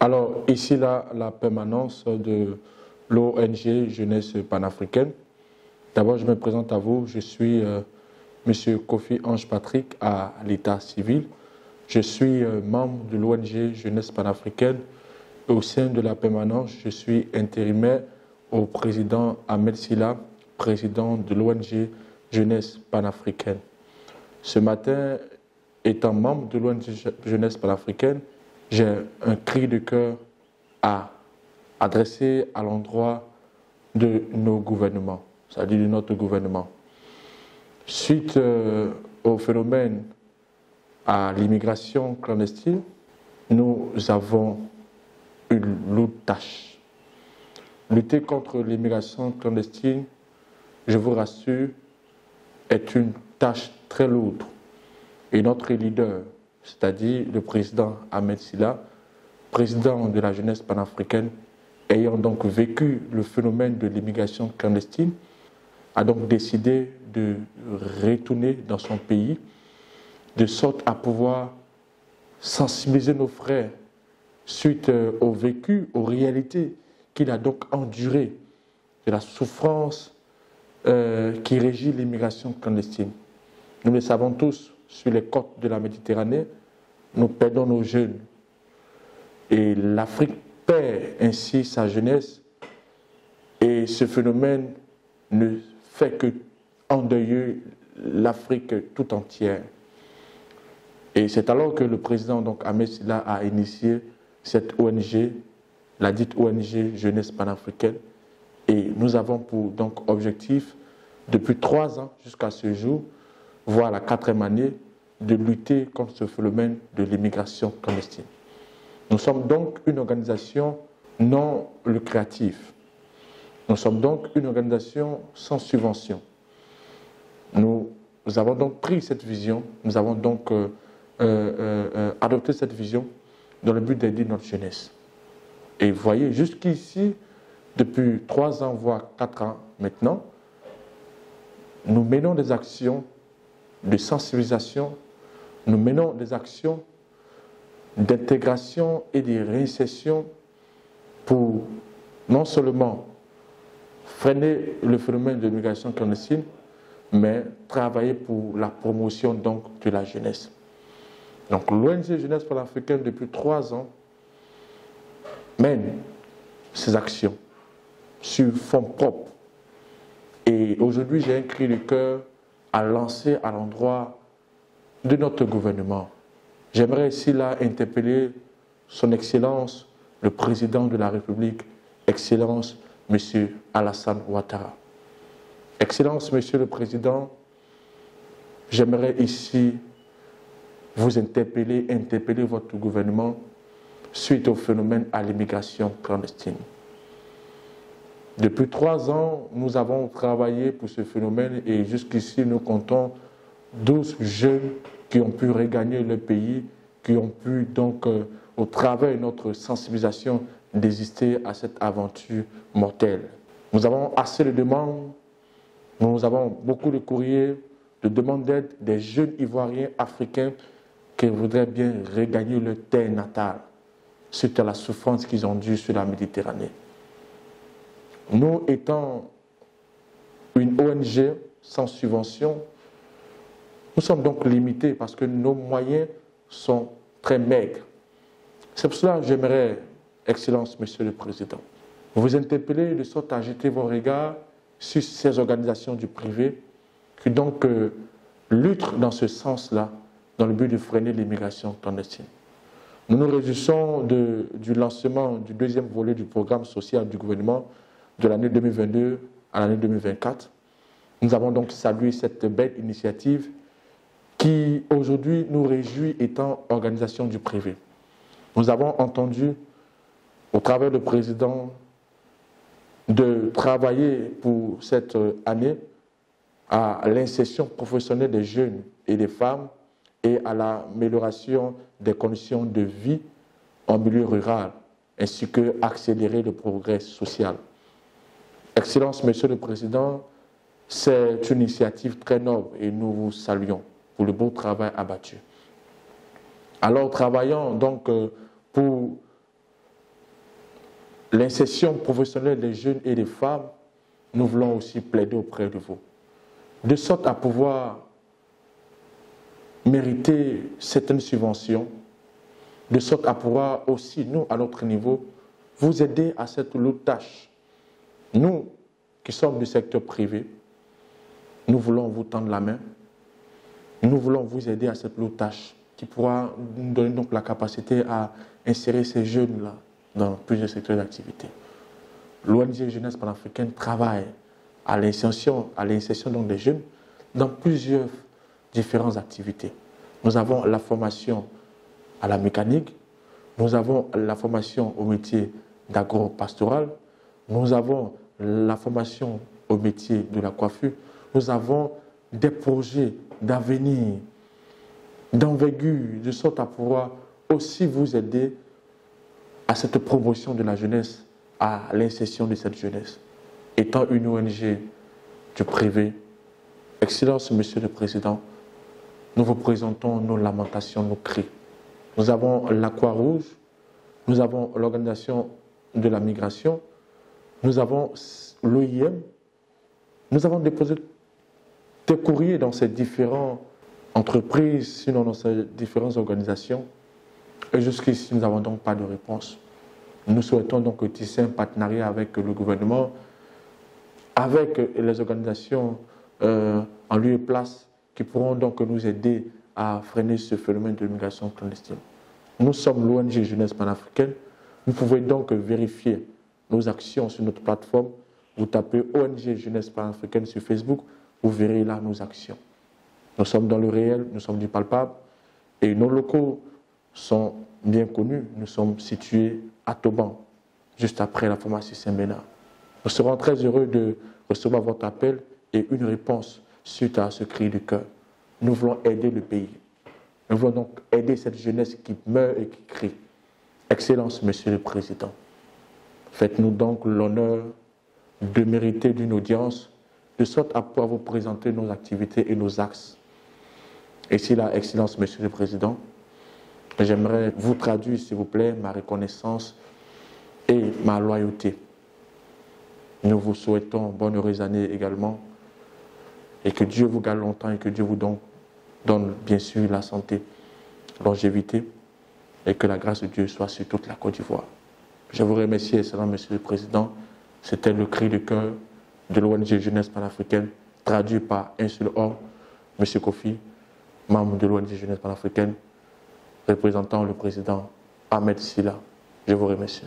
Alors, ici, là, la permanence de l'ONG Jeunesse panafricaine. D'abord, je me présente à vous. Je suis M. Kofi Ange Patrick à l'état civil. Je suis membre de l'ONG Jeunesse panafricaine. Et au sein de la permanence, je suis intérimaire au président Ahmed Silla, président de l'ONG Jeunesse panafricaine. Ce matin, étant membre de l'ONG Jeunesse panafricaine, j'ai un cri de cœur à adresser à l'endroit de nos gouvernements, c'est-à-dire de notre gouvernement. Suite au phénomène à l'immigration clandestine, nous avons une lourde tâche. Lutter contre l'immigration clandestine, je vous rassure, est une tâche très lourde. Et notre leader, c'est-à-dire le président Ahmed Silla, président de la jeunesse panafricaine, ayant donc vécu le phénomène de l'immigration clandestine, a donc décidé de retourner dans son pays, de sorte à pouvoir sensibiliser nos frères suite au vécu, aux réalités qu'il a donc endurées, de la souffrance qui régit l'immigration clandestine. Nous le savons tous, sur les côtes de la Méditerranée, nous perdons nos jeunes. Et l'Afrique perd ainsi sa jeunesse. Et ce phénomène ne fait que endeuiller l'Afrique tout entière. Et c'est alors que le président donc, Ahmed Silla a initié cette ONG, la dite ONG Jeunesse panafricaine. Et nous avons pour donc, objectif, depuis 3 ans jusqu'à ce jour, voire la 4e année, de lutter contre ce phénomène de l'immigration clandestine. Nous sommes donc une organisation non lucrative. Nous sommes donc une organisation sans subvention. Nous avons donc pris cette vision, nous avons donc adopté cette vision dans le but d'aider notre jeunesse. Et vous voyez, jusqu'ici, depuis 3 ans, voire 4 ans maintenant, nous menons des actions de sensibilisation, nous menons des actions d'intégration et de réinsertion pour non seulement freiner le phénomène de migration clandestine, mais travailler pour la promotion donc, de la jeunesse. Donc l'ONG Jeunesse panafricaine, depuis 3 ans, mène ces actions sur fonds propres. Et aujourd'hui, j'ai un cri de cœur à lancer à l'endroit de notre gouvernement. J'aimerais ici là interpeller son Excellence, le Président de la République, Excellence, M. Alassane Ouattara. Excellence, Monsieur le Président, j'aimerais ici vous interpeller votre gouvernement suite au phénomène à l'immigration clandestine. Depuis 3 ans, nous avons travaillé pour ce phénomène et jusqu'ici, nous comptons 12 jeunes qui ont pu regagner le pays, qui ont pu donc, au travers de notre sensibilisation, désister à cette aventure mortelle. Nous avons assez de demandes, nous avons beaucoup de courriers, de demandes d'aide des jeunes Ivoiriens africains qui voudraient bien regagner leur terre natale suite à la souffrance qu'ils ont due sur la Méditerranée. Nous étant une ONG sans subvention, nous sommes donc limités parce que nos moyens sont très maigres. C'est pour cela que j'aimerais, Excellence, Monsieur le Président, vous interpeller de sorte à jeter vos regards sur ces organisations du privé qui donc luttent dans ce sens-là, dans le but de freiner l'immigration clandestine. Nous nous réjouissons du lancement du 2e volet du programme social du gouvernement de l'année 2022 à l'année 2024. Nous avons donc salué cette belle initiative qui aujourd'hui nous réjouit étant organisation du privé. Nous avons entendu au travers du président de travailler pour cette année à l'insertion professionnelle des jeunes et des femmes et à l'amélioration des conditions de vie en milieu rural, ainsi que accélérer le progrès social. Excellence, Monsieur le Président, c'est une initiative très noble et nous vous saluons pour le beau travail abattu. Alors travaillons donc pour l'insertion professionnelle des jeunes et des femmes, nous voulons aussi plaider auprès de vous, de sorte à pouvoir mériter certaines subventions, de sorte à pouvoir aussi, nous, à notre niveau, vous aider à cette lourde tâche. Nous, qui sommes du secteur privé, nous voulons vous tendre la main, nous voulons vous aider à cette lourde tâche qui pourra nous donner donc la capacité à insérer ces jeunes-là dans plusieurs secteurs d'activité. L'ONG Jeunesse panafricaine travaille à l'insertion donc des jeunes dans plusieurs différentes activités. Nous avons la formation à la mécanique, nous avons la formation au métier d'agro-pastoral, nous avons la formation au métier de la coiffure, nous avons des projets d'avenir, d'envergure, de sorte à pouvoir aussi vous aider à cette promotion de la jeunesse, à l'insertion de cette jeunesse. Étant une ONG du privé, Excellence, Monsieur le Président, nous vous présentons nos lamentations, nos cris. Nous avons la Croix-Rouge, nous avons l'Organisation de la Migration, nous avons l'OIM, nous avons déposé des courriers dans ces différentes entreprises, sinon dans ces différentes organisations. Et jusqu'ici, nous n'avons donc pas de réponse. Nous souhaitons donc tisser un partenariat avec le gouvernement, avec les organisations en lieu et place qui pourront donc nous aider à freiner ce phénomène de migration clandestine. Nous sommes l'ONG Jeunesse panafricaine. Vous pouvez donc vérifier nos actions sur notre plateforme. Vous tapez ONG Jeunesse panafricaine sur Facebook, vous verrez là nos actions. Nous sommes dans le réel, nous sommes du palpable et nos locaux sont bien connus. Nous sommes situés à Toban, juste après la pharmacie Saint-Bénard. Nous serons très heureux de recevoir votre appel et une réponse suite à ce cri du cœur. Nous voulons aider le pays. Nous voulons donc aider cette jeunesse qui meurt et qui crie. Excellence, Monsieur le Président, faites-nous donc l'honneur de mériter d'une audience de sorte à pouvoir vous présenter nos activités et nos axes. Et si là, Excellence, Monsieur le Président, j'aimerais vous traduire, s'il vous plaît, ma reconnaissance et ma loyauté. Nous vous souhaitons bonne heureuse année également et que Dieu vous garde longtemps et que Dieu vous donne bien sûr la santé, longévité et que la grâce de Dieu soit sur toute la Côte d'Ivoire. Je vous remercie, excellent Monsieur le Président. C'était le cri du cœur de l'ONG Jeunesse panafricaine, traduit par un seul homme, Monsieur Kofi, membre de l'ONG Jeunesse panafricaine, représentant le président Ahmed Silla. Je vous remercie.